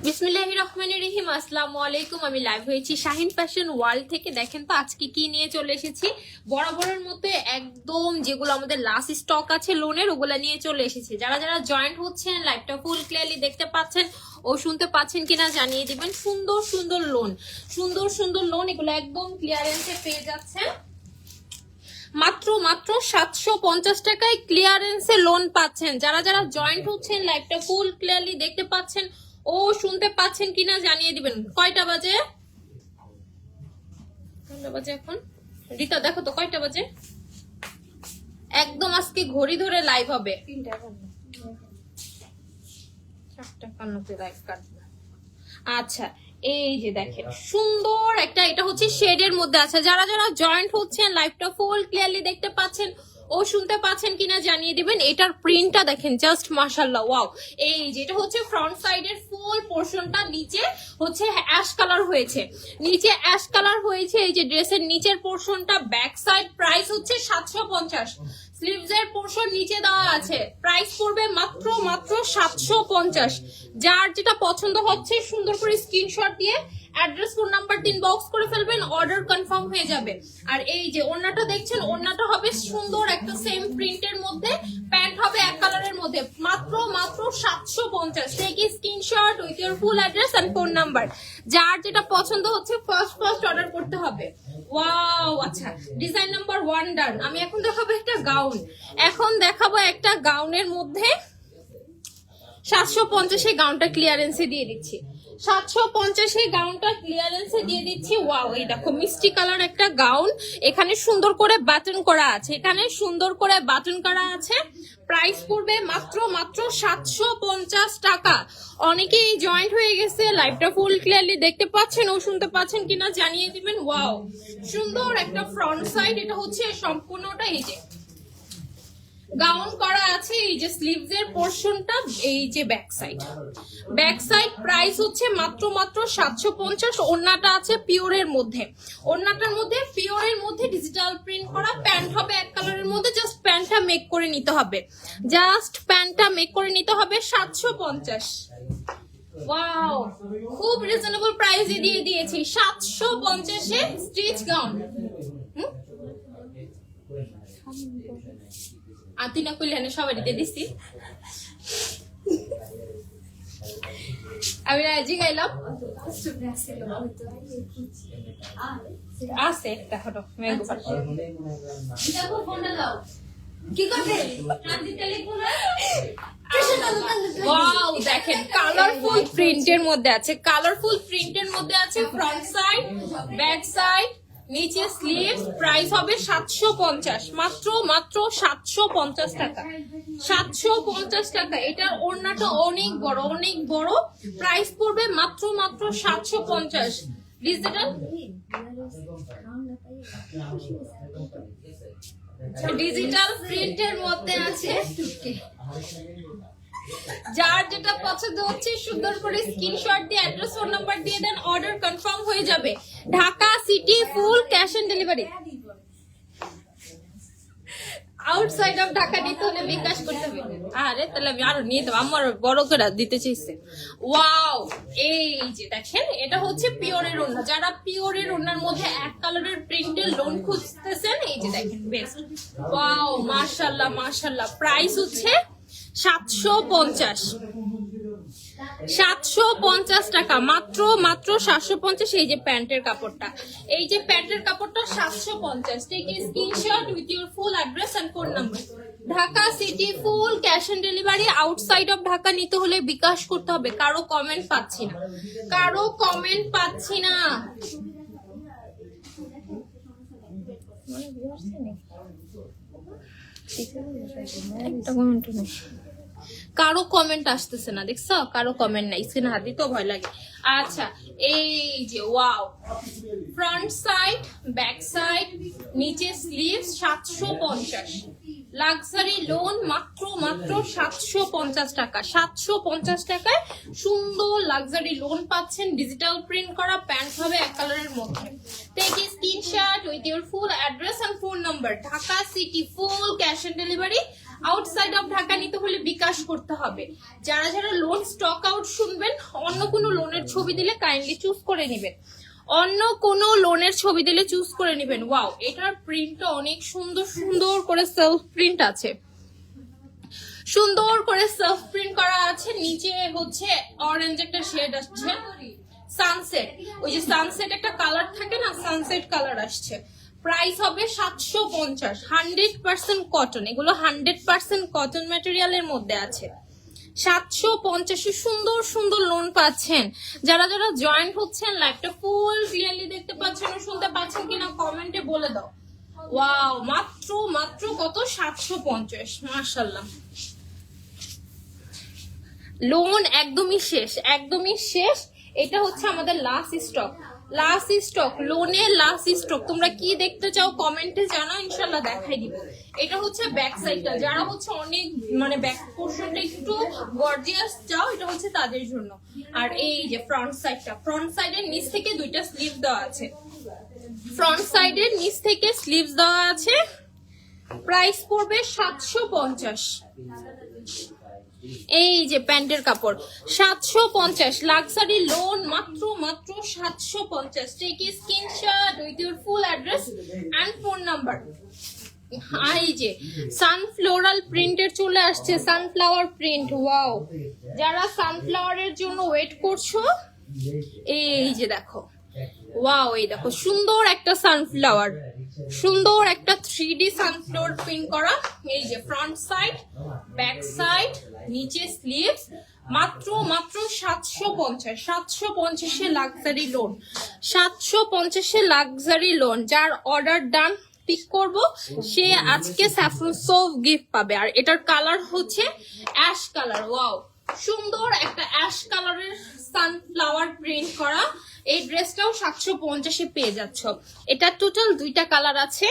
বিসমিল্লাহির রহমানির রহিম। আসসালামু আলাইকুম। আমি লাইভ হয়েছি শাহিন ফ্যাশন ওয়ার্ল্ড থেকে। দেখেন তো আজকে কি নিয়ে চলে এসেছি। বরাবরের মধ্যে একদম যেগুলো আমাদের লাস্ট স্টক আছে লোনের, ওগুলা নিয়ে চলে এসেছি। যারা যারা জয়েন্ট হচ্ছেন লাইভটা ফুল ক্লিয়ারলি দেখতে পাচ্ছেন ও শুনতে পাচ্ছেন কিনা জানিয়ে দিবেন। সুন্দর সুন্দর লোন, সুন্দর সুন্দর লোন, এগুলো একদম ক্লিয়ারেন্সে পেয়ে যাচ্ছেন। মাত্র মাত্র 750 টাকায় ক্লিয়ারেন্সে লোন পাচ্ছেন। যারা যারা জয়েন্ট হচ্ছেন লাইভটা ফুল ক্লিয়ারলি দেখতে পাচ্ছেন ও শুনতে পাচ্ছেন কিনা জানিয়ে দিবেন। কয়টা বাজে? এখন রিতা দেখো তো কয়টা বাজে। একদম আজকে ঘড়ি ধরে লাইভ হবে। 4:51 লাইভ কাটবে। আচ্ছা, এই যে দেখেন সুন্দর একটা, এটা হচ্ছে শেডের মধ্যে আছে। যারা যারা জয়েন্ট হচ্ছেন লাইভটা ফুল ক্লিয়ারলি দেখতে পাচ্ছেন ও শুনতে পাচ্ছেন কিনা জানিয়ে দিবেন। এটার প্রিন্টটা দেখেন জাস্ট মাশাআল্লাহ, ওয়াও। এই যেটা হচ্ছে ফ্রন্ট সাইডের ফুল পোরশনটা, নিচে হচ্ছে অ্যাশ কালার হয়েছে, নিচে অ্যাশ কালার হয়েছে। এই যে ড্রেসের নিচের পোরশনটা, ব্যাক সাইড প্রাইস হচ্ছে 750। স্লিভস এর পোরশন নিচে দেওয়া আছে, প্রাইস পড়বে মাত্র মাত্র 750। যার যেটা পছন্দ হচ্ছে সুন্দর করে স্ক্রিনশট দিয়ে অ্যাড্রেস ফোন নাম্বার ইনবক্স করে ফেলবেন, অর্ডার কনফার্ম হয়ে যাবে। আর এই যে ওড়নাটা দেখছেন, ওড়নাটা হবে সুন্দর একটা সেম প্রিন্টের মধ্যে, প্যান্ট হবে এক কালারের মধ্যে, মাত্র মাত্র 750। Take screenshot with your full address and phone number. যার যেটা পছন্দ হচ্ছে ফার্স্ট অর্ডার করতে হবে। ওয়াও, আচ্ছা, ডিজাইন নাম্বার 1 ডান। আমি এখন দেখাবো একটা গাউন। এখন দেখাবো একটা গাউনের মধ্যে 750 এই গাউনটা ক্লিয়ারেন্সে দিয়ে দিচ্ছি। 750 এই গাউনটা ক্লিয়ারেন্সে দিয়ে দিচ্ছি। ওয়াও, এই দেখো মিষ্টি কালার একটা গাউন, এখানে সুন্দর করে বাটন করা আছে, এখানে সুন্দর করে বাটন করা আছে। প্রাইস পড়বে মাত্র মাত্র 750 টাকা। অনেকেই জয়েন্ট হয়ে গেছে, লাইভটা ফুল ক্লিয়ারলি দেখতে পাচ্ছেন ও শুনতে পাচ্ছেন কিনা জানিয়ে দিবেন। ওয়াও, সুন্দর একটা ফ্রন্ট সাইড, এটা হচ্ছে সম্পূর্ণটা এই যে গাউন করা আছে। এই যে স্লিভস এর পোরশনটা, এই যে ব্যাক সাইড প্রাইস হচ্ছে মাত্র মাত্র 750। ওড়নাটা আছে পিওরের মধ্যে, ওড়নাটার মধ্যে পিওরের মধ্যে ডিজিটাল প্রিন্ট করা। প্যান্ট হবে এক কালারের মধ্যে, জাস্ট প্যান্টটা মেক করে নিতে হবে, জাস্ট প্যান্টটা মেক করে নিতে হবে। 750। ওয়াও, খুব রিজনেবল প্রাইসে দিয়ে দিয়েছি 750 এ স্টিচ গাউন। আতি না করলে সবাই দিতে দিচ্ছি। আমি রাজি গাইলাম আছে একটা হলো ম্যাঙ্গো পাতা। দেখো ফোনটা দাও কি করবে ওয়াও, দেখেন কালারফুল প্রিন্টের মধ্যে আছে, কালারফুল প্রিন্টের মধ্যে আছে। ফ্রন্ট সাইড, ব্যাক সাইড, নিচে স্লিভস। প্রাইস হবে 750, মাত্র মাত্র 750 টাকা। 750 টাকা। এটার ওড়নাটা অনেক বড়, অনেক বড়। প্রাইস পড়বে মাত্র মাত্র 750। ডিজিটাল প্রিন্টের মধ্যে আছে। যার যেটা পছন্দ হচ্ছে সুন্দর করে স্ক্রিনশট দিয়ে অ্যাড্রেস ফোন নাম্বার দিয়ে দেন, অর্ডার কনফার্ম হয়ে যাবে। Dhaka city full cash on delivery. Outside of Dhaka নিতে হলে বিকাশ করতে হবে। আরে তাহলে আমি আরো নিয়ে দেবো, আমার বড় করে দিতে চাইছে। ওয়াও, এই যে দেখেন এটা হচ্ছে পিওরের ওড়না। যারা পিওরের ওড়নার মধ্যে এক কালারের প্রিন্টের লোন খুঁজতেছেন, এই যে দেখেন বেস্ট। ওয়াও, মাশাআল্লাহ মাশাআল্লাহ। প্রাইস হচ্ছে 750, 750 টাকা, মাত্র মাত্র 750। এই যে প্যান্টের কাপড়টা, এই যে প্যান্টের কাপড়টা 750। Take a screenshot with your full address and phone number. Dhaka city full cash on delivery. Outside of Dhaka নিতে হলে বিকাশ করতে হবে। কারো কমেন্ট পাচ্ছি না, কারো কমেন্ট পাচ্ছি না। একটা কমেন্ট নেই, কারো কমেন্ট আসতেছে না, দেখছো কারো কমেন্ট নাই, স্ক্রিনে হাত দিতেও ভয় লাগে। আচ্ছা, এই যে wow, front side, back side, নিচে স্লিভস। 750 লাক্সারি লোন, মাত্র মাত্র 750 টাকা। 750 টাকায় সুন্দর লাক্সারি লোন পাচ্ছেন। ডিজিটাল প্রিন্ট করা, প্যান্ট হবে এক কালারের মধ্যে। Take a screenshot with your full address and phone number. Dhaka city full cash on delivery. Outside of Dhaka নিতে হলে বিকাশ করতে হবে। যারা যারা লোন স্টক আউট শুনবেন, অন্য কোনো লোনের ছবি দিলে কাইন্ডলি চুজ করে নেবেন, অন্য কোনো লোনের ছবি দিলে চুজ করে নেবেন। ওয়াও, এটার প্রিন্টটা অনেক সুন্দর, সুন্দর করে সেলফ প্রিন্ট আছে, সুন্দর করে সেলফ প্রিন্ট করা আছে। নিচে হচ্ছে অরেঞ্জ একটা শেড আসছে, সানসেট, ওই যে সানসেট একটা কালার থাকে না, সানসেট কালার আসছে। প্রাইস হবে 750, 100% কটন, এগুলো 100% কটন ম্যাটেরিয়ালের মধ্যে আছে। 750 সুন্দর সুন্দর লোন পাচ্ছেন। যারা যারা জয়েন্ট হচ্ছেন, লাইভটা ফুল ক্লিয়ারলি দেখতে পাচ্ছেন ও শুনতে পাচ্ছেন কিনা কমেন্টে বলে দাও। ওয়াও, মাত্র মাত্র কত, 750, মাশাআল্লাহ। লোন একদমই শেষ, একদমই শেষ। এটা হচ্ছে আমাদের লাস্ট স্টক, লাস্ট স্টক, লোনের লাস্ট স্টক। তোমরা কি দেখতে চাও কমেন্টে জানাও, ইনশাল্লাহ দেখাই দিব। এটা হচ্ছে ব্যাক সাইডটা, যারা হচ্ছে অনেক মানে ব্যাক পোর্শনটা একটু গর্জিয়াস চাও, এটা হচ্ছে তাদের জন্য। আর এই যে ফ্রন্ট সাইডটা, ফ্রন্ট সাইডের নিচ থেকে দুইটা স্লিভ দেওয়া আছে, ফ্রন্ট সাইডের নিচ থেকে স্লিভস দেওয়া আছে। প্রাইস পড়বে 750। এই যে প্যান্টের কাপড় 750, লাক্সারি লোন মাত্র মাত্র 750। Take a screenshot with your full address and phone number. এই যে সানফ্লোরাল প্রিন্টের চলে আসছে, সানফ্লাওয়ার প্রিন্ট। ওয়াও, যারা সানফ্লাওয়ারের জন্য ওয়েট করছো, এই যে দেখো, ওয়াও, এই দেখো সুন্দর একটা সানফ্লাওয়ার, সুন্দর একটা 3D সানফ্লাওয়ার প্রিন্ট করা। এই যে ফ্রন্ট সাইড, ব্যাক সাইড, নিচে স্লিভস। মাত্র মাত্র 750, 750 এ লাক্সারি লোন, 750 এ লাক্সারি লোন। যার অর্ডার ডান পিক করব সে আজকে স্যাফরন সোভ গিফট পাবে। আর এটার কালার হচ্ছে অ্যাশ কালার। ওয়াও, সুন্দর একটা অ্যাশ কালারের সানফ্লাওয়ার প্রিন্ট করা। এই ড্রেসটাও 750 এ পেয়ে যাচ্ছ। এটা টোটাল দুইটা কালার আছে,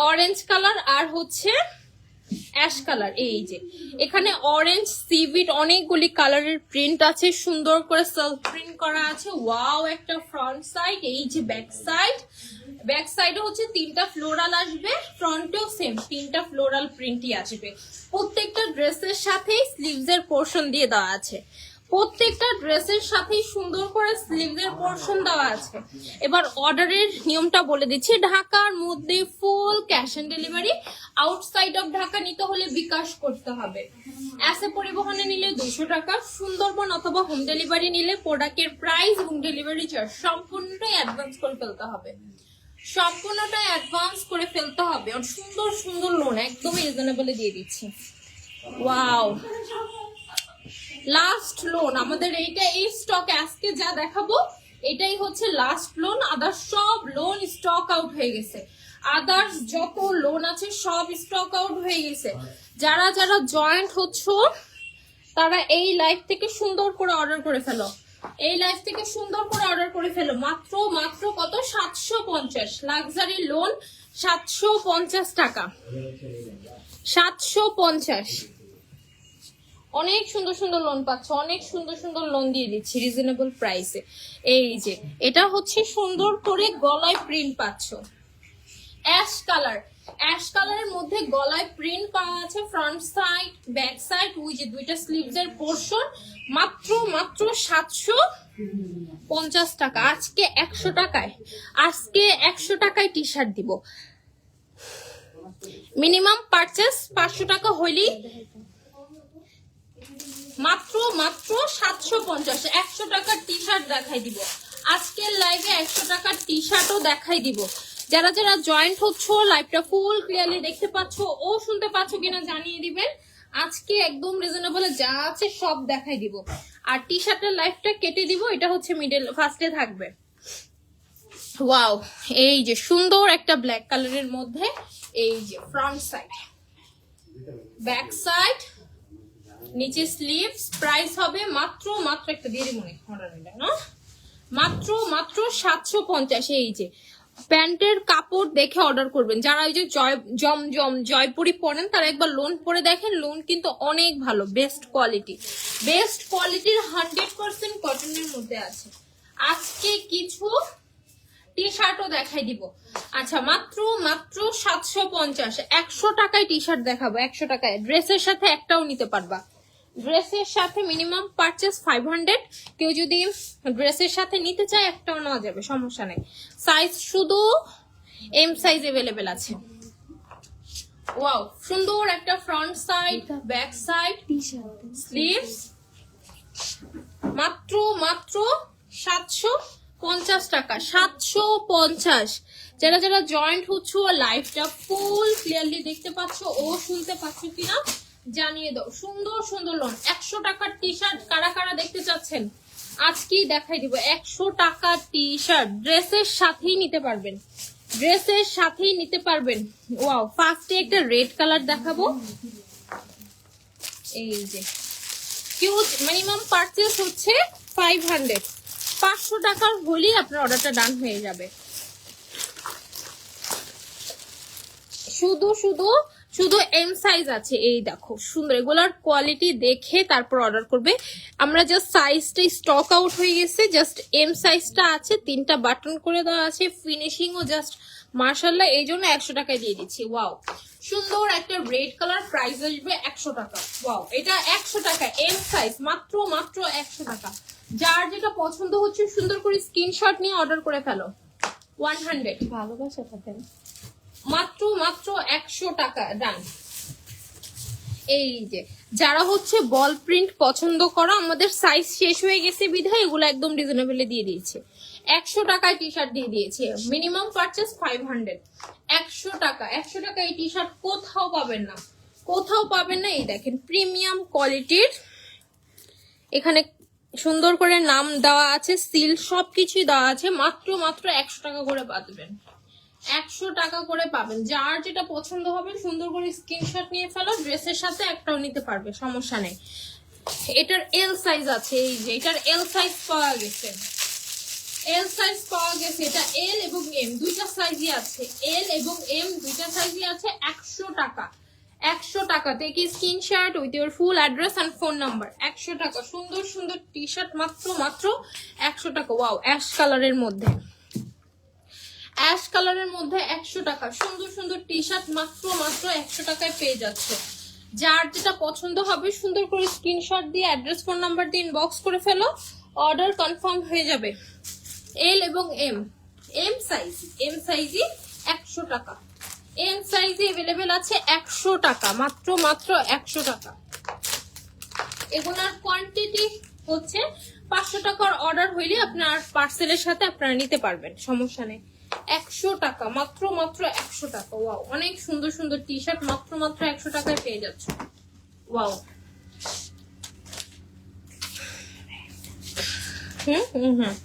অরেঞ্জ কালার আর হচ্ছে অ্যাশ কালার। এই যে এখানে অরেঞ্জ, সিভিট, অনেকগুলি কালারের প্রিন্ট আছে, সুন্দর করে সেলফ প্রিন্ট করা আছে। ওয়াও, একটা ফ্রন্ট সাইড, এই যে ব্যাক সাইড, ব্যাক সাইডে হচ্ছে তিনটা ফ্লোরাল আসবে, ফ্রন্টেও সেম তিনটা ফ্লোরাল প্রিন্টই আসবে। প্রত্যেকটা ড্রেসের সাথেই স্লিভস এর পোর্শন দিয়ে দেওয়া আছে, প্রত্যেকটা ড্রেসের সাথেই সুন্দর করে স্লিভের পোর্শন দেওয়া আছে। এবার অর্ডারের নিয়মটা বলে দিচ্ছি। ঢাকার মধ্যে ফুল cash on delivery, outside of Dhaka নিতে হলে বিকাশ করতে হবে। এসে পরিবহনে নিলে 200 টাকা, সুন্দরবন অথবা হোম ডেলিভারি নিলে প্রোডাক্টের প্রাইস এবং ডেলিভারি চার্জ সম্পূর্ণটাই অ্যাডভান্স করে ফেলতে হবে, সম্পূর্ণটাই অ্যাডভান্স করে ফেলতে হবে। আর সুন্দর সুন্দর লোন একদমই রিজনেবলে দিয়ে দিচ্ছি। ওয়াও, লাস্ট লোন আমাদের এইটা, এই স্টক আজকে যা দেখাবো এটাই হচ্ছে লাস্ট লোন। আদার্স সব লোন স্টক আউট হয়ে গেছে, আদার্স যত লোন আছে সব স্টক আউট হয়ে গেছে। যারা যারা জয়েন্ট হচ্ছ তারা এই লাইভ থেকে সুন্দর করে অর্ডার করে ফেলো, এই লাইভ থেকে সুন্দর করে অর্ডার করে ফেলো। মাত্র মাত্র কত, 750, লাক্সারি লোন 750 টাকা, 750। অনেক সুন্দর সুন্দর লোন পাচ্ছ, অনেক সুন্দর সুন্দর লোন দিয়ে দিচ্ছি রিজনেবল প্রাইসে। এই যে এটা হচ্ছে সুন্দর করে গলায় প্রিন্ট পাচ্ছ, অ্যাশ কালার, অ্যাশ কালারের মধ্যে গলায় প্রিন্ট করা আছে, ফ্রন্ট সাইড ব্যাক সাইড, ওই যে দুইটা স্লিভস এর পোর্শন। মাত্র মাত্র 750 টাকা। আজকে 100 টাকায়, আজকে 100 টাকায় টি শার্ট দিব। মিনিমাম পারচেস 500 টাকা হইলেই মাত্র মাত্র 750, 100 টাকার টি শার্ট দেখাই দিব আজকের লাইভে, 100 টাকার টি শার্টও দেখাই দিব। যারা যারা জয়েন্ট হচ্ছ লাইভটা ফুল ক্লিয়ারলি দেখতে পাচ্ছ ও শুনতে পাচ্ছ কিনা জানিয়ে দিবেন। আজকে একদম রিজনেবলে যা আছে সব দেখাই দিব। আর টি শার্টের লাইভটা কেটে দিব, এটা হচ্ছে মিডল ফার্স্টে থাকবে। ওয়াও, এই যে সুন্দর একটা ব্ল্যাক কালারের মধ্যে, এই যে ফ্রন্ট সাইড, ব্যাক সাইড, নিচে স্লিভস। প্রাইস হবে মাত্র মাত্র, একটা দিয়ে মনে অর্ডার নিলে না, মাত্র মাত্র 750। এই যে প্যান্টের কাপড় দেখে অর্ডার করবেন। যারা ওই যে জয়পুরি পরেন তারা একবার লোন পরে দেখেন, লোন কিন্তু অনেক ভালো, বেস্ট কোয়ালিটি, বেস্ট কোয়ালিটির 100% কটনের মধ্যে আছে। আজকে কিছু টি শার্টও দেখাই দিব। আচ্ছা মাত্র মাত্র 750, 100 টাকায় টি শার্ট দেখাবো, 100 টাকায়। ড্রেসের সাথে একটাও নিতে পারবা, ড্রেসের সাথে মিনিমাম পারচেস 500। কেউ যদি ড্রেসের সাথে নিতে চায় একটাও নেওয়া যাবে, সমস্যা নেই। সাইজ শুধু এম সাইজ अवेलेबल আছে। ওয়াও, সুন্দর একটা front side, back side, sleeves, মাত্র মাত্র 750 টাকা, 750। যারা যারা জয়েন্ট হচ্ছে লাইভটা ফুল ক্লিয়ারলি দেখতে পাচ্ছ ও শুনতে পাচ্ছ কিনা জানিয়ে দাও। সুন্দর সুন্দর লোন। 100 টাকার টি শার্ট কারা কারা দেখতে চাচ্ছেন আজকেই দেখাই দিব। 100 টাকার টি শার্ট ড্রেসের সাথেই নিতে পারবেন, ড্রেসের সাথেই নিতে পারবেন। ওয়াও, ফার্স্টে একটা রেড কালার দেখাবো। এই যে কিউট, মিনিমাম পারচেস হচ্ছে 500, 500 টাকার হলেই আপনার অর্ডারটা ডান হয়ে যাবে। শুধু শুধু শুধু এম সাইজ আছে, এই দেখো সুন্দর, এগুলার কোয়ালিটি দেখে তারপর অর্ডার করবে। আমরা জাস্ট সাইজটা স্টক আউট হয়ে গেছে, জাস্ট এম সাইজটা আছে, 3টা বাটন করে দেওয়া আছে, ফিনিশিং ও জাস্ট মার্শাল্লাহ, এই জন্য 100 টাকায় দিয়ে দিচ্ছি। ওয়াও, সুন্দর একটা রেড কালার, প্রাইস আসবে 100 টাকা। ওয়াও, এটা 100 টাকা এম সাইজ, মাত্র মাত্র 100 টাকা। যার যেটা পছন্দ হচ্ছে সুন্দর করে স্ক্রিনশট নিয়ে অর্ডার করে ফেলো। 100 ভালোবাসা থাকেন, মাত্র মাত্র 100 টাকা ডান। এই যে যারা হচ্ছে বল প্রিন্ট পছন্দ করো, আমাদের সাইজ শেষ হয়ে গেছে বিধায় এগুলো একদম রিজনেবলে দিয়ে দিয়েছে। 100 টাকায় টি শার্ট দিয়ে দিয়েছে, মিনিমাম পারচেস 500। 100 টাকা, 100 টাকা এই টি শার্ট কোথাও পাবেন না, কোথাও পাবেন না। এই দেখেন প্রিমিয়াম কোয়ালিটির, এখানে সুন্দর করে নাম দেওয়া আছে, সিল সবকিছুই দেওয়া আছে। মাত্র মাত্র 100 টাকা করে পাবেন, 100 টাকা করে পাবেন। যার যেটা পছন্দ হবে সুন্দর করে স্ক্রিনশট নিয়ে ফেলো, ড্রেসের সাথে একটাও নিতে পারবে, সমস্যা নেই। এটার এল সাইজ আছে, এই যে এটার এল সাইজ পাওয়া গেছে, এল সাইজ পাওয়া গেছে। এটা এল এবং এম দুইটা সাইজই আছে, এল এবং এম দুইটা সাইজই আছে। 100 টাকা, 100 টাকা থেকে screenshot with your full address and phone number. 100 টাকা, সুন্দর সুন্দর টি শার্ট মাত্র মাত্র 100 টাকা। ওয়াও, অ্যাশ কালারের মধ্যে, অ্যাশ কালারের মধ্যে 100 টাকা, সুন্দর সুন্দর টি শার্ট মাত্র মাত্র 100 টাকায় পেয়ে যাচ্ছে। যার যেটা পছন্দ হবে সুন্দর করে স্ক্রিনশট দিয়ে অ্যাড্রেস ফোন নাম্বার দিয়ে ইনবক্স করে ফেলো, অর্ডার কনফার্ম হয়ে যাবে। এল এবং এম, এম সাইজ, এম সাইজই 100 টাকা, এম সাইজে अवेलेबल আছে 100 টাকা, মাত্র মাত্র 100 টাকা। এগুলার কোয়ান্টিটি হচ্ছে 500 টাকার অর্ডার হইলে আপনার পার্সেলের সাথে আপনারা নিতে পারবেন, সমস্যা নেই। 100 টাকা, মাত্র মাত্র 100 টাকা। ওয়াও, অনেক সুন্দর সুন্দর টি শার্ট মাত্র মাত্র 100 টাকায় পেয়ে যাচ্ছে। ওয়াও, হুম হুম হুম